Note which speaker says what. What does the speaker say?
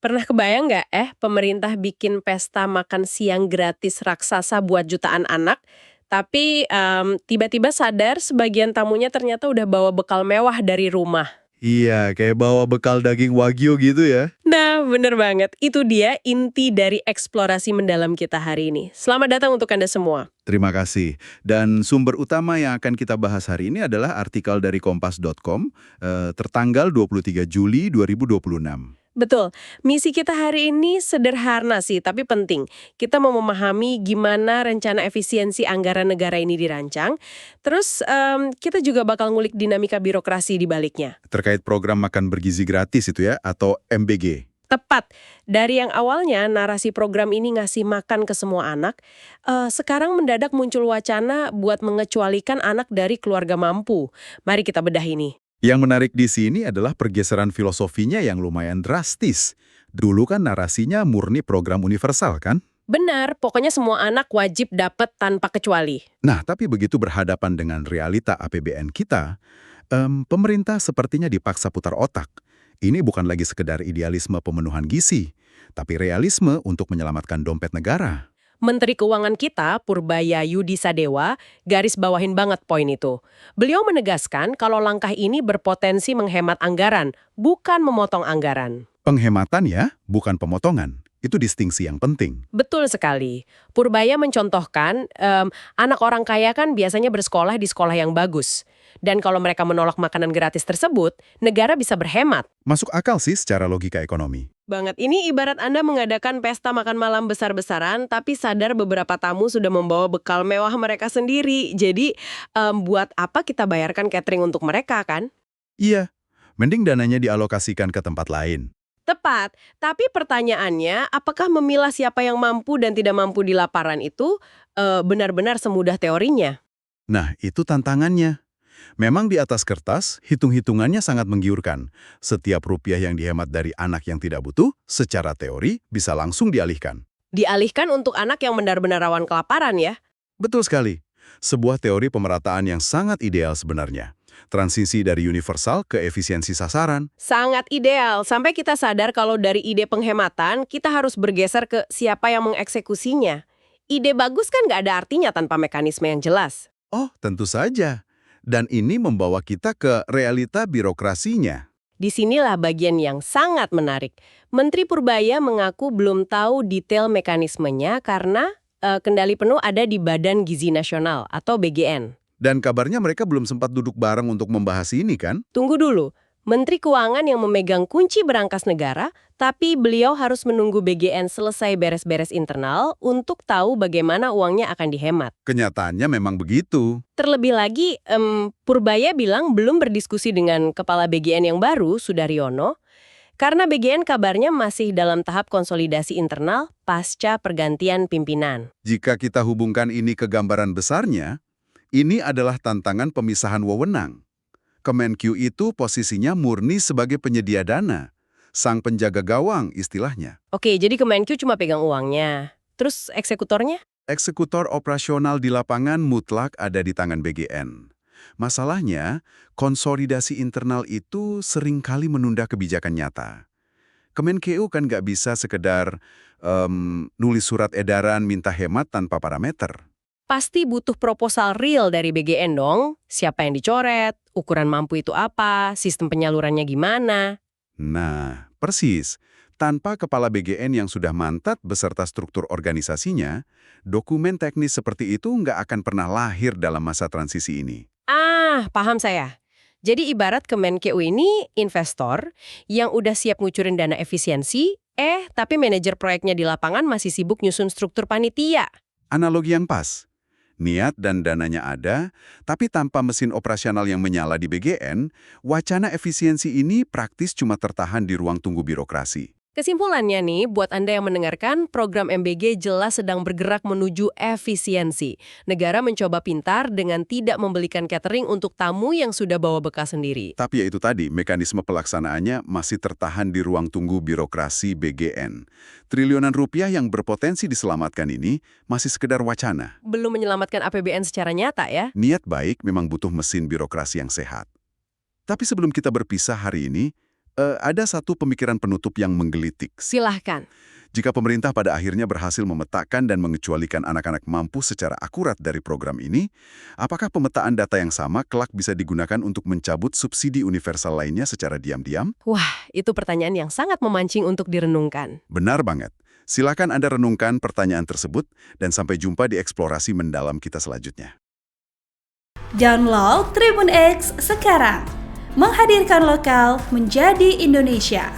Speaker 1: Pernah kebayang nggak pemerintah bikin pesta makan siang gratis raksasa buat jutaan anak, tapi tiba-tiba sadar sebagian tamunya ternyata udah bawa bekal mewah dari rumah.
Speaker 2: Iya, kayak bawa bekal daging wagyu gitu ya.
Speaker 1: Nah, bener banget. Itu dia inti dari eksplorasi mendalam kita hari ini. Selamat datang untuk Anda semua.
Speaker 2: Terima kasih. Dan sumber utama yang akan kita bahas hari ini adalah artikel dari kompas.com tertanggal 23 Juli 2026.
Speaker 1: Betul, misi kita hari ini sederhana sih, tapi penting. Kita mau memahami gimana rencana efisiensi anggaran negara ini dirancang, terus kita juga bakal ngulik dinamika birokrasi di baliknya.
Speaker 2: Terkait program makan bergizi gratis itu ya, atau MBG.
Speaker 1: Tepat, dari yang awalnya narasi program ini ngasih makan ke semua anak, sekarang mendadak muncul wacana buat mengecualikan anak dari keluarga mampu. Mari kita bedah ini.
Speaker 2: Yang menarik di sini adalah pergeseran filosofinya yang lumayan drastis. Dulu kan narasinya murni program universal kan?
Speaker 1: Benar, pokoknya semua anak wajib dapat tanpa kecuali.
Speaker 2: Nah, tapi begitu berhadapan dengan realita APBN kita, pemerintah sepertinya dipaksa putar otak. Ini bukan lagi sekedar idealisme pemenuhan gizi, tapi realisme untuk menyelamatkan dompet negara.
Speaker 1: Menteri Keuangan kita, Purbaya Yudi Sadewa, garis bawahin banget poin itu. Beliau menegaskan kalau langkah ini berpotensi menghemat anggaran, bukan memotong anggaran.
Speaker 2: Penghematan ya, bukan pemotongan. Itu distingsi yang penting.
Speaker 1: Betul sekali. Purbaya mencontohkan, anak orang kaya kan biasanya bersekolah di sekolah yang bagus. Dan kalau mereka menolak makanan gratis tersebut, negara bisa berhemat.
Speaker 2: Masuk akal sih secara logika ekonomi.
Speaker 1: Banget, ini ibarat Anda mengadakan pesta makan malam besar-besaran, tapi sadar beberapa tamu sudah membawa bekal mewah mereka sendiri. Jadi, buat apa kita bayarkan catering untuk mereka, kan?
Speaker 2: Iya, mending dananya dialokasikan ke tempat lain.
Speaker 1: Tepat, tapi pertanyaannya, apakah memilah siapa yang mampu dan tidak mampu di laparan itu benar-benar semudah teorinya?
Speaker 2: Nah, itu tantangannya. Memang di atas kertas, hitung-hitungannya sangat menggiurkan. Setiap rupiah yang dihemat dari anak yang tidak butuh, secara teori bisa langsung dialihkan.
Speaker 1: Dialihkan untuk anak yang benar-benar rawan kelaparan ya?
Speaker 2: Betul sekali. Sebuah teori pemerataan yang sangat ideal sebenarnya. Transisi dari universal ke efisiensi sasaran.
Speaker 1: Sangat ideal, sampai kita sadar kalau dari ide penghematan, kita harus bergeser ke siapa yang mengeksekusinya. Ide bagus kan nggak ada artinya tanpa mekanisme yang jelas.
Speaker 2: Oh, tentu saja. Dan ini membawa kita ke realita birokrasinya.
Speaker 1: Disinilah bagian yang sangat menarik. Menteri Purbaya mengaku belum tahu detail mekanismenya karena kendali penuh ada di Badan Gizi Nasional atau BGN.
Speaker 2: Dan kabarnya mereka belum sempat duduk bareng untuk membahas ini kan?
Speaker 1: Tunggu dulu, Menteri Keuangan yang memegang kunci berangkas negara, tapi beliau harus menunggu BGN selesai beres-beres internal untuk tahu bagaimana uangnya akan dihemat.
Speaker 2: Kenyataannya memang begitu.
Speaker 1: Terlebih lagi, Purbaya bilang belum berdiskusi dengan Kepala BGN yang baru, Sudaryono, karena BGN kabarnya masih dalam tahap konsolidasi internal pasca pergantian pimpinan.
Speaker 2: Jika kita hubungkan ini ke gambaran besarnya, ini adalah tantangan pemisahan wewenang. Kemenq itu posisinya murni sebagai penyedia dana, sang penjaga gawang istilahnya.
Speaker 1: Oke, jadi Kemenq cuma pegang uangnya. Terus eksekutornya?
Speaker 2: Eksekutor operasional di lapangan mutlak ada di tangan BGN. Masalahnya, konsolidasi internal itu seringkali menunda kebijakan nyata. Kemenq kan nggak bisa sekedar nulis surat edaran minta hemat tanpa parameter.
Speaker 1: Pasti butuh proposal real dari BGN dong. Siapa yang dicoret, ukuran mampu itu apa, sistem penyalurannya gimana.
Speaker 2: Nah, persis. Tanpa kepala BGN yang sudah mantap beserta struktur organisasinya, dokumen teknis seperti itu nggak akan pernah lahir dalam masa transisi ini.
Speaker 1: Paham saya. Jadi ibarat Kemenq ini investor yang udah siap ngucurin dana efisiensi, tapi manajer proyeknya di lapangan masih sibuk nyusun struktur panitia.
Speaker 2: Analogi yang pas. Niat dan dananya ada, tapi tanpa mesin operasional yang menyala di BGN, wacana efisiensi ini praktis cuma tertahan di ruang tunggu birokrasi.
Speaker 1: Kesimpulannya nih, buat Anda yang mendengarkan, program MBG jelas sedang bergerak menuju efisiensi. Negara mencoba pintar dengan tidak membelikan catering untuk tamu yang sudah bawa bekal sendiri.
Speaker 2: Tapi ya itu tadi, mekanisme pelaksanaannya masih tertahan di ruang tunggu birokrasi BGN. Triliunan rupiah yang berpotensi diselamatkan ini masih sekedar wacana.
Speaker 1: Belum menyelamatkan APBN secara nyata ya?
Speaker 2: Niat baik memang butuh mesin birokrasi yang sehat. Tapi sebelum kita berpisah hari ini, Ada satu pemikiran penutup yang menggelitik.
Speaker 1: Silahkan.
Speaker 2: Jika pemerintah pada akhirnya berhasil memetakan dan mengecualikan anak-anak mampu secara akurat dari program ini, apakah pemetaan data yang sama kelak bisa digunakan untuk mencabut subsidi universal lainnya secara diam-diam?
Speaker 1: Wah, itu pertanyaan yang sangat memancing untuk direnungkan.
Speaker 2: Benar banget. Silakan Anda renungkan pertanyaan tersebut dan sampai jumpa di eksplorasi mendalam kita selanjutnya.
Speaker 3: Download Tribun X sekarang. Menghadirkan lokal menjadi Indonesia.